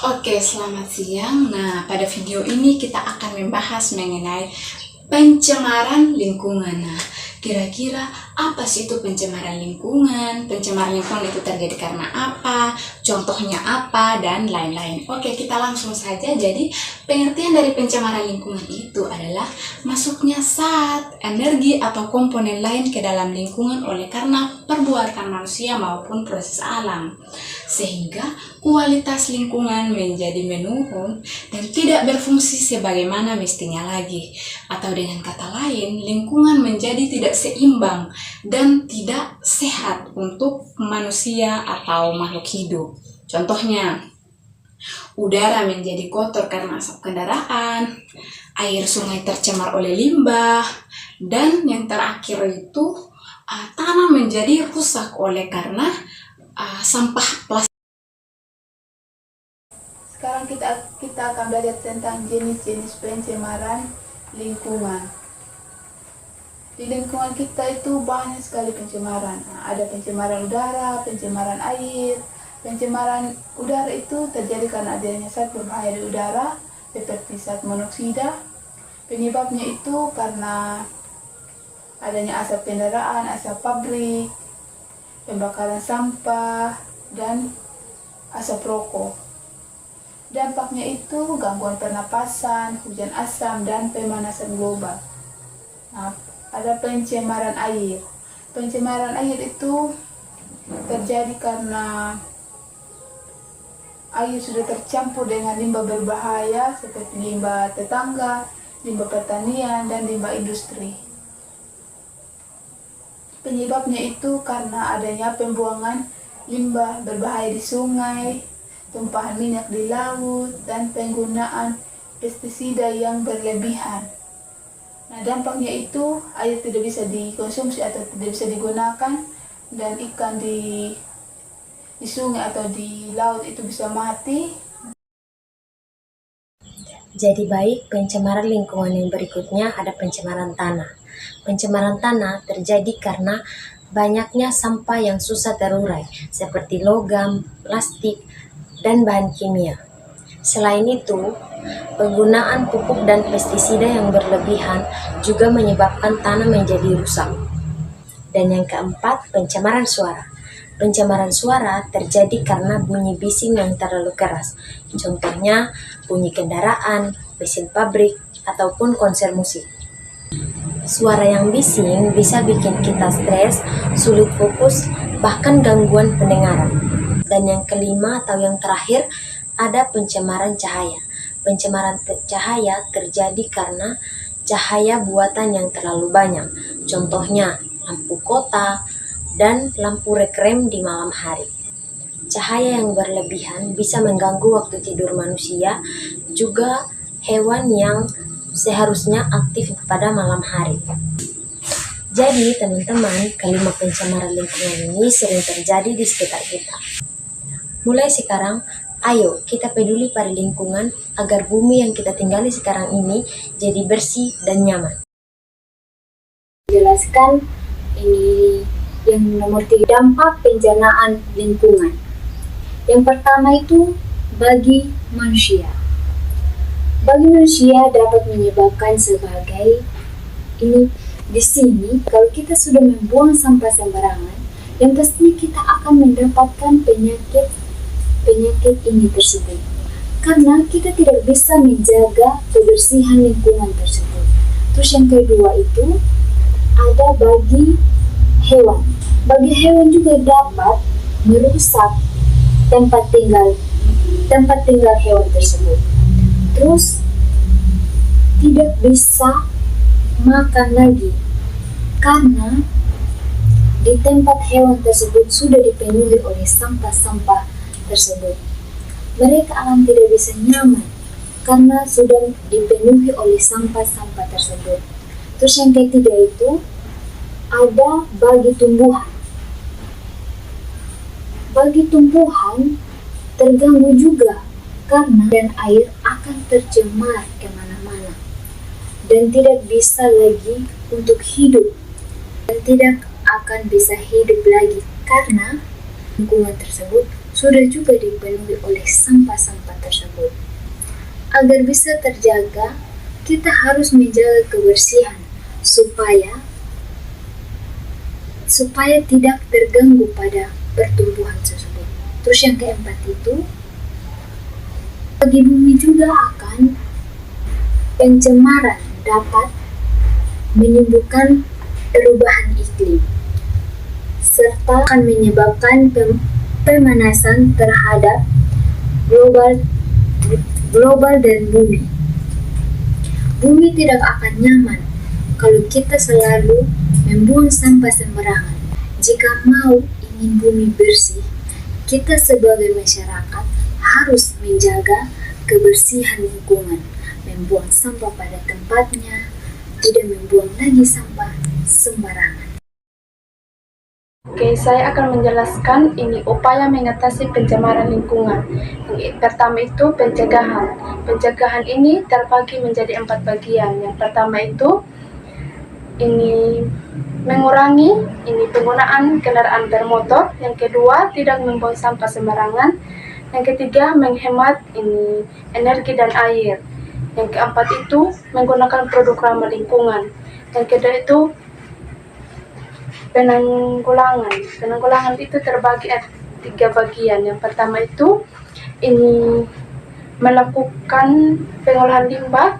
Oke, selamat siang. Nah, pada video ini kita akan membahas mengenai pencemaran lingkungan. Nah, kira-kira apa sih itu pencemaran lingkungan? Pencemaran lingkungan itu terjadi karena apa? Contohnya apa? Dan lain-lain. Oke, kita langsung saja. Jadi, pengertian dari pencemaran lingkungan itu adalah masuknya zat, energi, atau komponen lain ke dalam lingkungan oleh karena perbuatan manusia maupun proses alam. Sehingga kualitas lingkungan menjadi menurun dan tidak berfungsi sebagaimana mestinya lagi. Atau dengan kata lain, lingkungan menjadi tidak seimbang dan tidak sehat untuk manusia atau makhluk hidup. Contohnya, udara menjadi kotor karena asap kendaraan, air sungai tercemar oleh limbah, dan yang terakhir itu tanah menjadi rusak oleh karena sampah plastik. Sekarang kita akan belajar tentang jenis-jenis pencemaran lingkungan. Di lingkungan kita itu banyak sekali pencemaran. Ada pencemaran udara, pencemaran air. Pencemaran udara itu terjadi karena adanya zat berbahaya di udara seperti zat monoksida. Penyebabnya itu karena adanya asap kendaraan, asap pabrik, pembakaran sampah, dan asap rokok. Dampaknya itu gangguan pernapasan, hujan asam, dan pemanasan global. Nah, ada pencemaran air. Pencemaran air itu terjadi karena air sudah tercampur dengan limbah berbahaya seperti limbah tetangga, limbah pertanian, dan limbah industri. Penyebabnya itu karena adanya pembuangan limbah berbahaya di sungai, tumpahan minyak di laut, dan penggunaan pestisida yang berlebihan. Nah, dampaknya itu air tidak bisa dikonsumsi atau tidak bisa digunakan, dan ikan di sungai atau di laut itu bisa mati. Jadi baik, pencemaran lingkungan yang berikutnya ada pencemaran tanah. Pencemaran tanah terjadi karena banyaknya sampah yang susah terurai, seperti logam, plastik, dan bahan kimia. Selain itu, penggunaan pupuk dan pestisida yang berlebihan juga menyebabkan tanah menjadi rusak. Dan yang keempat, pencemaran suara. Pencemaran suara terjadi karena bunyi bising yang terlalu keras. Contohnya, bunyi kendaraan, mesin pabrik, ataupun konser musik. Suara yang bising bisa bikin kita stres, sulit fokus, bahkan gangguan pendengaran. Dan yang kelima atau yang terakhir, ada pencemaran cahaya. Pencemaran cahaya terjadi karena cahaya buatan yang terlalu banyak. Contohnya, lampu kota dan lampu rekrem di malam hari. Cahaya yang berlebihan bisa mengganggu waktu tidur manusia, juga hewan yang seharusnya aktif pada malam hari. Jadi teman-teman, kelima pencemaran lingkungan ini sering terjadi di sekitar kita. Mulai sekarang, ayo kita peduli pada lingkungan agar bumi yang kita tinggali sekarang ini jadi bersih dan nyaman. Jelaskan ini yang nomor 3, dampak pencemaran lingkungan. Yang pertama itu bagi manusia. Bagi manusia dapat menyebabkan sebagai ini di sini kalau kita sudah membuang sampah sembarangan, yang pastinya kita akan mendapatkan penyakit ini tersebut. Karena kita tidak bisa menjaga kebersihan lingkungan tersebut. Terus yang kedua itu ada bagi hewan. Bagi hewan juga dapat merusak tempat tinggal hewan tersebut. Terus tidak bisa makan lagi karena di tempat hewan tersebut sudah dipenuhi oleh sampah-sampah tersebut. Mereka akan tidak bisa nyaman karena sudah dipenuhi oleh sampah-sampah tersebut. Terus yang ketiga itu ada bagi tumbuhan. Bagi tumbuhan terganggu juga karena dan air akan tercemar kemana-mana dan tidak bisa lagi untuk hidup dan tidak akan bisa hidup lagi karena lingkungan tersebut sudah juga dipenuhi oleh sampah-sampah tersebut. Agar bisa terjaga, kita harus menjaga kebersihan supaya tidak terganggu pada pertumbuhan tersebut. Terus yang keempat itu, bagi bumi juga akan pencemaran dapat menimbulkan perubahan iklim serta akan menyebabkan pemanasan terhadap global dan bumi. Bumi tidak akan nyaman kalau kita selalu membuang sampah sembarangan. Jika mau ingin bumi bersih, kita sebagai masyarakat harus menjaga kebersihan lingkungan, membuang sampah pada tempatnya, tidak membuang lagi sampah sembarangan. Oke, saya akan menjelaskan ini upaya mengatasi pencemaran lingkungan. Yang pertama itu pencegahan. Pencegahan ini terbagi menjadi 4 bagian. Yang pertama itu ini mengurangi penggunaan kendaraan bermotor. Yang kedua, tidak membuang sampah sembarangan. Yang ketiga, menghemat energi dan air. Yang keempat itu menggunakan produk ramah lingkungan. Yang kedua itu penanggulangan. Penanggulangan itu terbagi 3 bagian. Yang pertama itu melakukan pengolahan limbah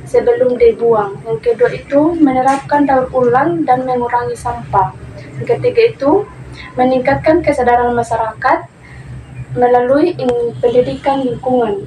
sebelum dibuang. Yang kedua itu menerapkan daur ulang dan mengurangi sampah. Yang ketiga itu meningkatkan kesadaran masyarakat melalui pendidikan lingkungan.